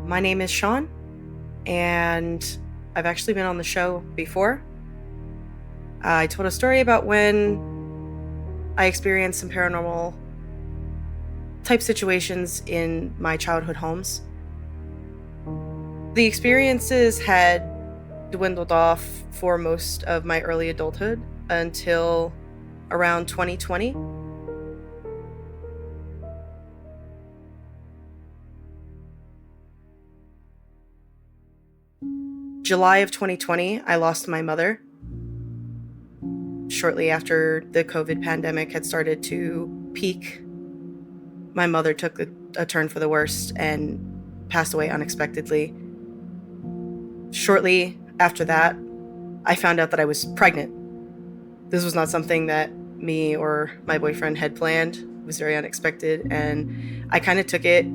My name is Sean, and I've actually been on the show before. I told a story about when I experienced some paranormal type situations in my childhood homes. The experiences had dwindled off for most of my early adulthood until around 2020. July of 2020, I lost my mother. Shortly after the COVID pandemic had started to peak, my mother took a turn for the worst and passed away unexpectedly. Shortly after that, I found out that I was pregnant. This was not something that me or my boyfriend had planned. It was very unexpected, and I kind of took it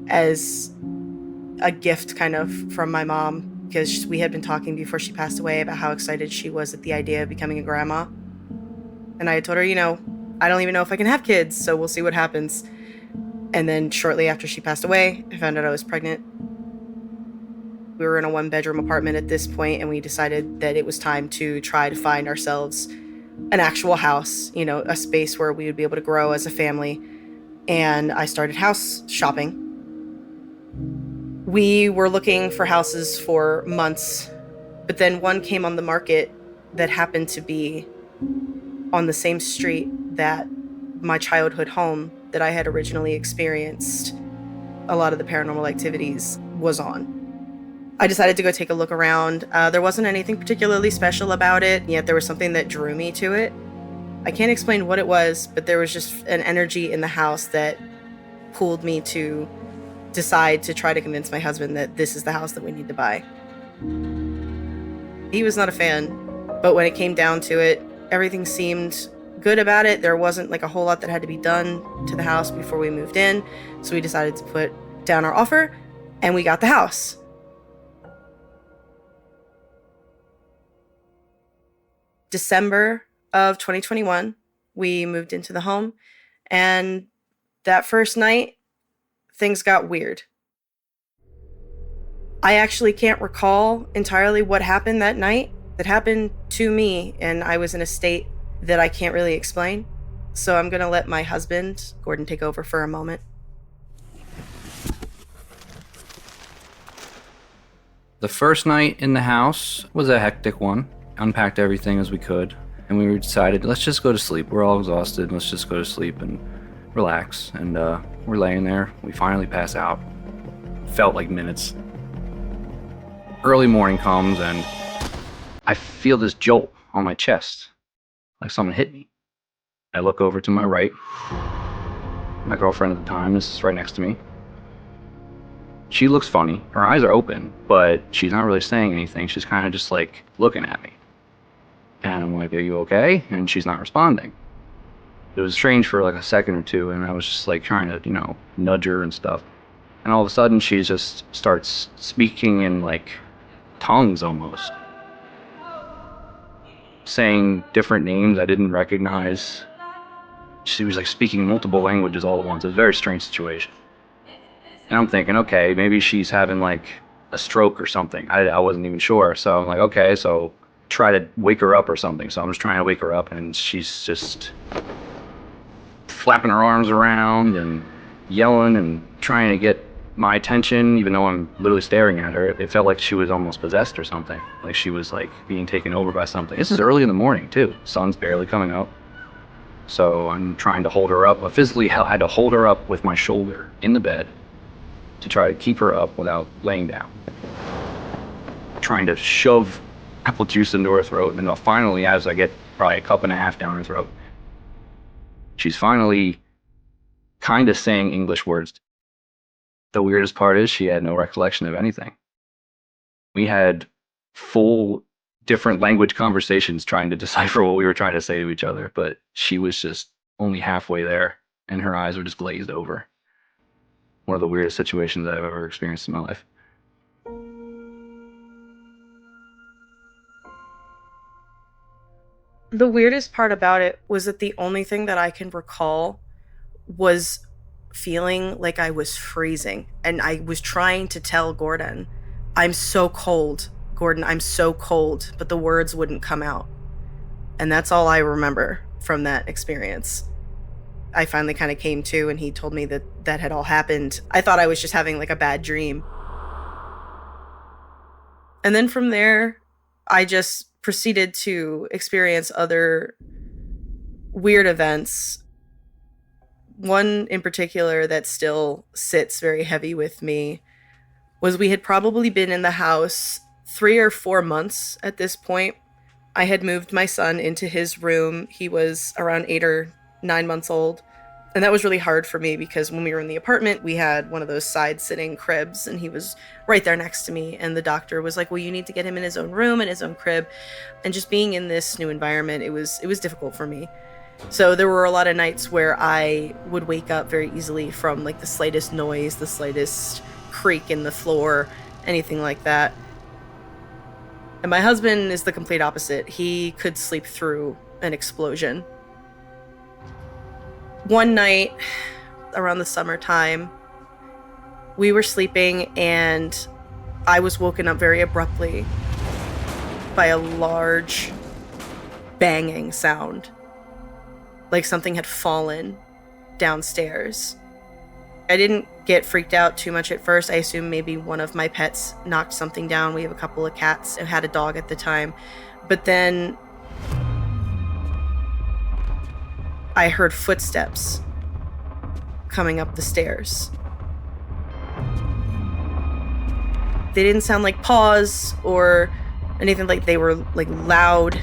as a gift kind of from my mom, because we had been talking before she passed away about how excited she was at the idea of becoming a grandma. And I had told her, I don't even know if I can have kids, so we'll see what happens. And then shortly after she passed away, I found out I was pregnant. We were in a one-bedroom apartment at this point, and we decided that it was time to try to find ourselves an actual house, a space where we would be able to grow as a family. And I started house shopping. We were looking for houses for months, but then one came on the market that happened to be on the same street that my childhood home that I had originally experienced a lot of the paranormal activities was on. I decided to go take a look around. There wasn't anything particularly special about it, yet there was something that drew me to it. I can't explain what it was, but there was just an energy in the house that pulled me to decide to try to convince my husband that this is the house that we need to buy. He was not a fan, but when it came down to it, everything seemed good about it. There wasn't like a whole lot that had to be done to the house before we moved in, so we decided to put down our offer, and we got the house. December of 2021, we moved into the home, and that first night, things got weird. I actually can't recall entirely what happened that night. That happened to me, and I was in a state that I can't really explain. So I'm going to let my husband, Gordon, take over for a moment. The first night in the house was a hectic one. Unpacked everything as we could, and we decided, let's just go to sleep. We're all exhausted. Let's just go to sleep and relax. And we're laying there. We finally pass out. Felt like minutes. Early morning comes, and I feel this jolt on my chest, like someone hit me. I look over to my right. My girlfriend at the time is right next to me. She looks funny. Her eyes are open, but she's not really saying anything. She's kind of just like looking at me. And I'm like, are you okay? And she's not responding. It was strange for like a second or two, and I was just like trying to, nudge her and stuff. And all of a sudden, she just starts speaking in like tongues almost. Saying different names I didn't recognize. She was like speaking multiple languages all at once. It was a very strange situation. And I'm thinking, okay, maybe she's having like a stroke or something. I wasn't even sure. So I'm like, okay, so try to wake her up or something. So I'm just trying to wake her up, and she's just flapping her arms around and yelling and trying to get my attention, even though I'm literally staring at her. It felt like she was almost possessed or something. Like she was like being taken over by something. This is early in the morning too. Sun's barely coming up. So I'm trying to hold her up. I physically had to hold her up with my shoulder in the bed to try to keep her up without laying down. Trying to shove apple juice into her throat, and then finally, as I get probably a cup and a half down her throat, she's finally kind of saying English words. The weirdest part is she had no recollection of anything. We had full different language conversations trying to decipher what we were trying to say to each other, but she was just only halfway there, and her eyes were just glazed over. One of the weirdest situations I've ever experienced in my life. The weirdest part about it was that the only thing that I can recall was feeling like I was freezing. And I was trying to tell Gordon, I'm so cold. Gordon, I'm so cold. But the words wouldn't come out. And that's all I remember from that experience. I finally kind of came to, and he told me that that had all happened. I thought I was just having like a bad dream. And then from there, I just proceeded to experience other weird events. One in particular that still sits very heavy with me was we had probably been in the house 3 or 4 months at this point. I had moved my son into his room. He was around 8 or 9 months old. And that was really hard for me because when we were in the apartment, we had one of those side sitting cribs, and he was right there next to me. And the doctor was like, well, you need to get him in his own room, in his own crib. And just being in this new environment, it was difficult for me. So there were a lot of nights where I would wake up very easily from like the slightest noise, the slightest creak in the floor, anything like that. And my husband is the complete opposite. He could sleep through an explosion. One night around the summertime, we were sleeping and I was woken up very abruptly by a large banging sound, like something had fallen downstairs. I didn't get freaked out too much at first. I assumed maybe one of my pets knocked something down. We have a couple of cats and had a dog at the time. But then I heard footsteps coming up the stairs. They didn't sound like paws or anything, like they were like loud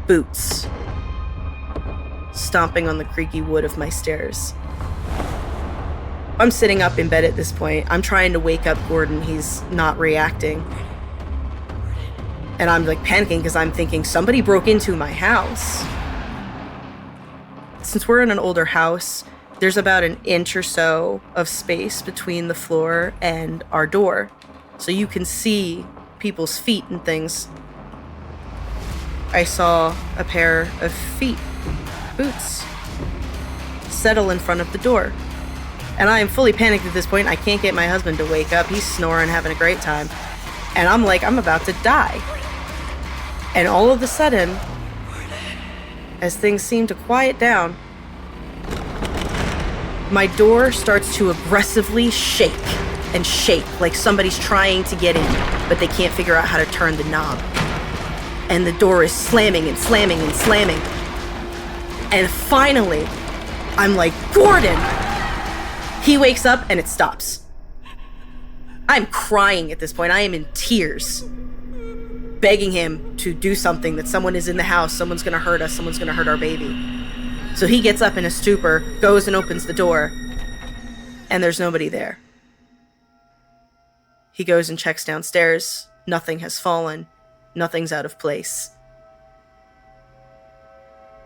boots stomping on the creaky wood of my stairs. I'm sitting up in bed at this point. I'm trying to wake up Gordon. He's not reacting. And I'm like panicking because I'm thinking somebody broke into my house. Since we're in an older house, there's about an inch or so of space between the floor and our door. So you can see people's feet and things. I saw a pair of feet, boots, settle in front of the door. And I am fully panicked at this point. I can't get my husband to wake up. He's snoring, having a great time. And I'm like, I'm about to die. And all of a sudden, as things seem to quiet down, my door starts to aggressively shake and shake like somebody's trying to get in, but they can't figure out how to turn the knob. And the door is slamming and slamming and slamming. And finally, I'm like, Gordon! He wakes up and it stops. I'm crying at this point. I am in tears, begging him to do something, that someone is in the house, someone's gonna hurt us, someone's gonna hurt our baby. So he gets up in a stupor, goes and opens the door, and there's nobody there. He goes and checks downstairs. Nothing has fallen. Nothing's out of place.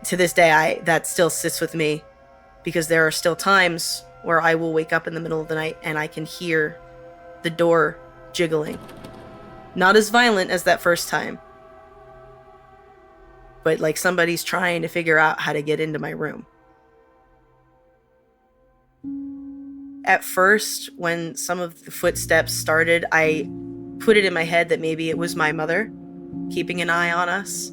To this day, that still sits with me, because there are still times where I will wake up in the middle of the night and I can hear the door jiggling. Not as violent as that first time, but like somebody's trying to figure out how to get into my room. At first, when some of the footsteps started, I put it in my head that maybe it was my mother keeping an eye on us.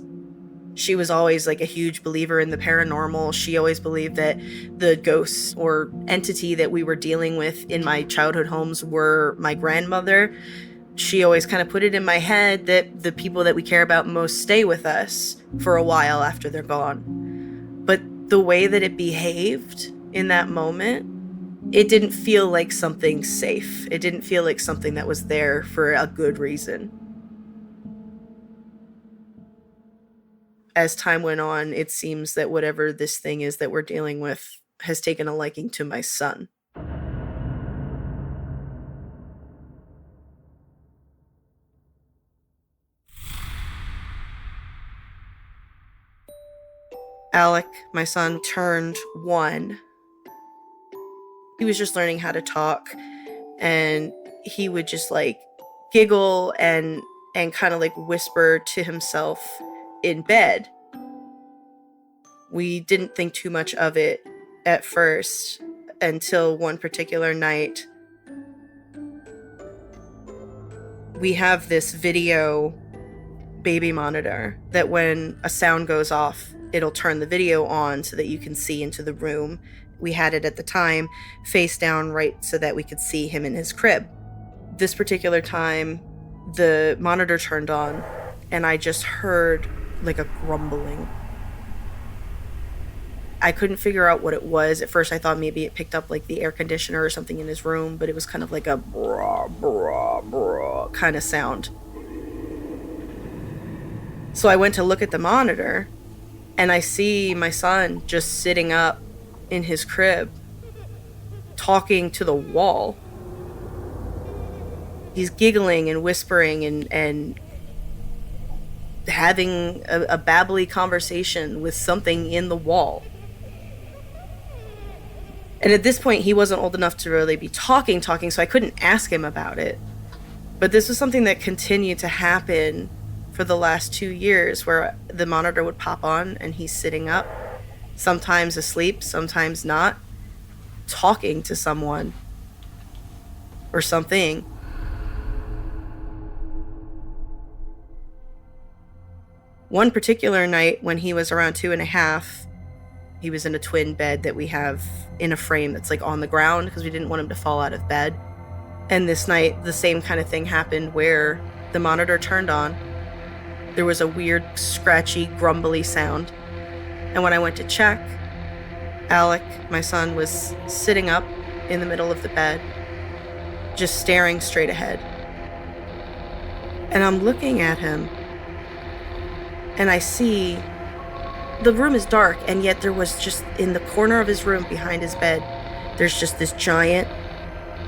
She was always like a huge believer in the paranormal. She always believed that the ghosts or entity that we were dealing with in my childhood homes were my grandmother. She always kind of put it in my head that the people that we care about most stay with us for a while after they're gone. But the way that it behaved in that moment, it didn't feel like something safe. It didn't feel like something that was there for a good reason. As time went on, it seems that whatever this thing is that we're dealing with has taken a liking to my son. Alec, my son, turned 1. He was just learning how to talk, and he would just like giggle and kind of like whisper to himself in bed. We didn't think too much of it at first. until one particular night. We have this video baby monitor that when a sound goes off, it'll turn the video on so that you can see into the room. We had it at the time face down, right, so that we could see him in his crib. This particular time, the monitor turned on and I just heard like a grumbling. I couldn't figure out what it was. At first I thought maybe it picked up like the air conditioner or something in his room, but it was kind of like a brah, brah, brah kind of sound. So I went to look at the monitor and I see my son just sitting up in his crib talking to the wall. He's giggling and whispering and having a babbly conversation with something in the wall. And at this point, he wasn't old enough to really be talking, so I couldn't ask him about it. But this was something that continued to happen for the last 2 years, where the monitor would pop on and he's sitting up, sometimes asleep, sometimes not, talking to someone or something. One particular night when he was around 2.5, he was in a twin bed that we have in a frame that's like on the ground because we didn't want him to fall out of bed. And this night, the same kind of thing happened where the monitor turned on. There was a weird, scratchy, grumbly sound. And when I went to check, Alec, my son, was sitting up in the middle of the bed, just staring straight ahead. And I'm looking at him, and I see the room is dark, and yet there was just in the corner of his room behind his bed, there's just this giant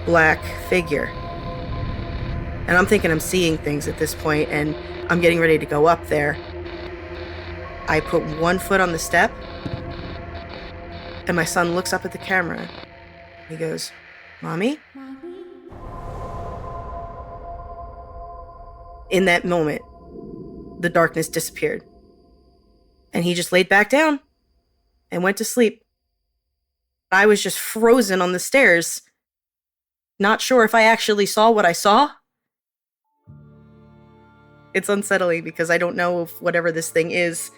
black figure. And I'm thinking I'm seeing things at this point, and I'm getting ready to go up there. I put one foot on the step, and my son looks up at the camera. He goes, "Mommy?" In that moment, the darkness disappeared. And he just laid back down and went to sleep. I was just frozen on the stairs, not sure if I actually saw what I saw. It's unsettling because I don't know if whatever this thing is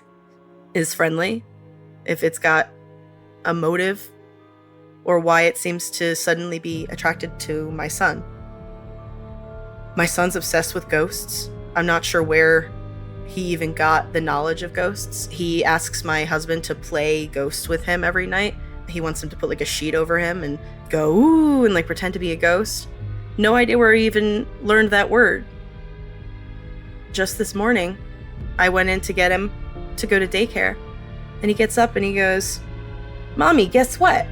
friendly, if it's got a motive, or why it seems to suddenly be attracted to my son. My son's obsessed with ghosts. I'm not sure where he even got the knowledge of ghosts. He asks my husband to play ghosts with him every night. He wants him to put like a sheet over him and go, ooh, and like pretend to be a ghost. No idea where he even learned that word. Just this morning, I went in to get him to go to daycare. And he gets up and he goes, "Mommy, guess what?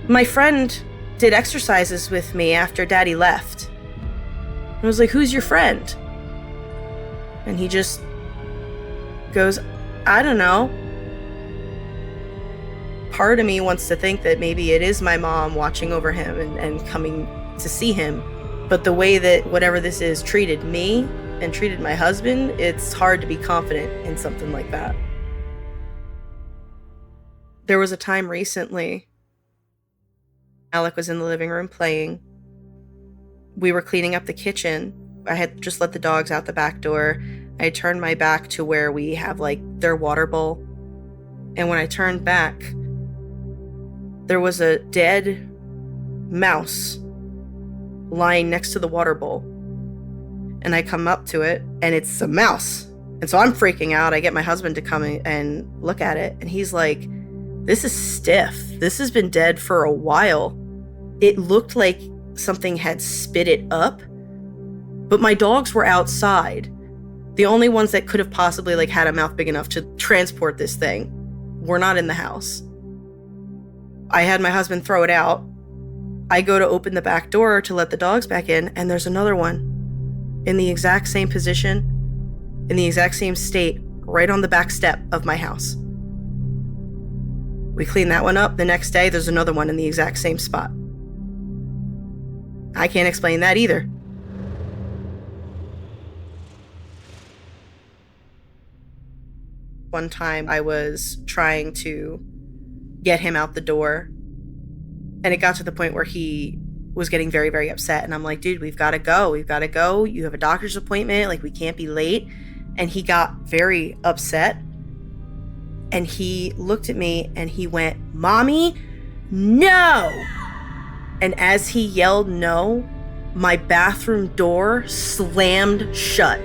My friend did exercises with me after Daddy left." I was like, "Who's your friend?" And he just goes, "I don't know." Part of me wants to think that maybe it is my mom watching over him and coming to see him. But the way that whatever this is treated me and treated my husband, it's hard to be confident in something like that. There was a time recently, Alec was in the living room playing. We were cleaning up the kitchen. I had just let the dogs out the back door. I turned my back to where we have like their water bowl. And when I turned back, there was a dead mouse lying next to the water bowl. And I come up to it and it's a mouse. And so I'm freaking out. I get my husband to come and look at it. And he's like, "This is stiff. This has been dead for a while." It looked like something had spit it up, but my dogs were outside. The only ones that could have possibly like had a mouth big enough to transport this thing were not in the house. I had my husband throw it out. I go to open the back door to let the dogs back in, and there's another one in the exact same position, in the exact same state, right on the back step of my house. We clean that one up. The next day, there's another one in the exact same spot. I can't explain that either. One time I was trying to get him out the door, And it got to the point where he was getting very, very upset. And I'm like, dude, we've got to go. We've got to go. You have a doctor's appointment. Like, we can't be late. And he got very upset. And he looked at me and he went, Mommy, no. And as he yelled no, my bathroom door slammed shut.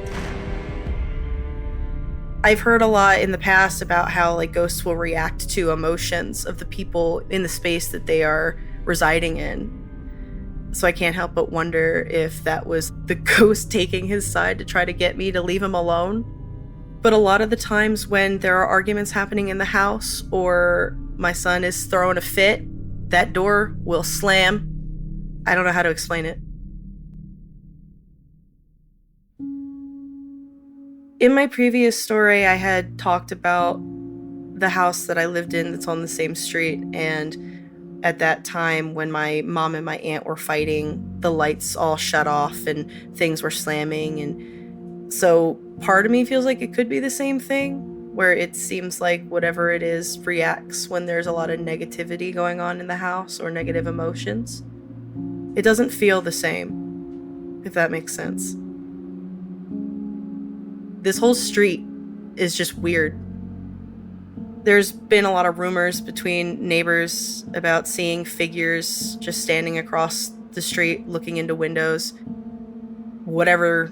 I've heard a lot in the past about how like ghosts will react to emotions of the people in the space that they are residing in. So I can't help but wonder if that was the ghost taking his side to try to get me to leave him alone. But a lot of the times when there are arguments happening in the house or my son is throwing a fit, that door will slam. I don't know how to explain it. In my previous story, I had talked about the house that I lived in that's on the same street, and at that time when my mom and my aunt were fighting, the lights all shut off and things were slamming, and so part of me feels like it could be the same thing, where it seems like whatever it is reacts when there's a lot of negativity going on in the house or negative emotions. It doesn't feel the same, if that makes sense. This whole street is just weird. There's been a lot of rumors between neighbors about seeing figures just standing across the street looking into windows. Whatever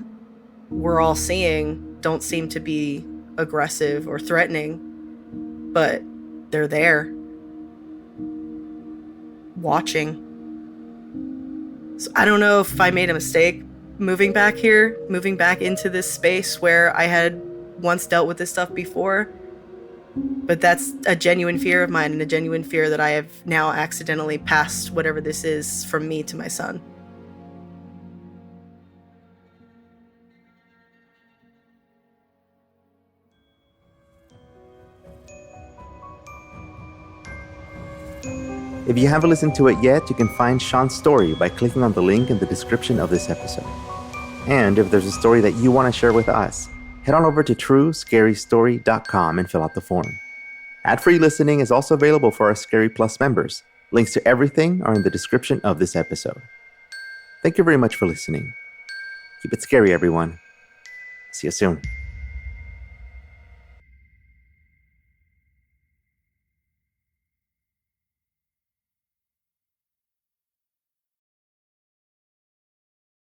we're all seeing don't seem to be aggressive or threatening, but they're there, watching. So I don't know if I made a mistake moving back here, moving back into this space where I had once dealt with this stuff before. But that's a genuine fear of mine and a genuine fear that I have now accidentally passed whatever this is from me to my son. If you haven't listened to it yet, you can find Sean's story by clicking on the link in the description of this episode. And if there's a story that you want to share with us, head on over to truescarystory.com and fill out the form. Ad-free listening is also available for our Scary Plus members. Links to everything are in the description of this episode. Thank you very much for listening. Keep it scary, everyone. See you soon.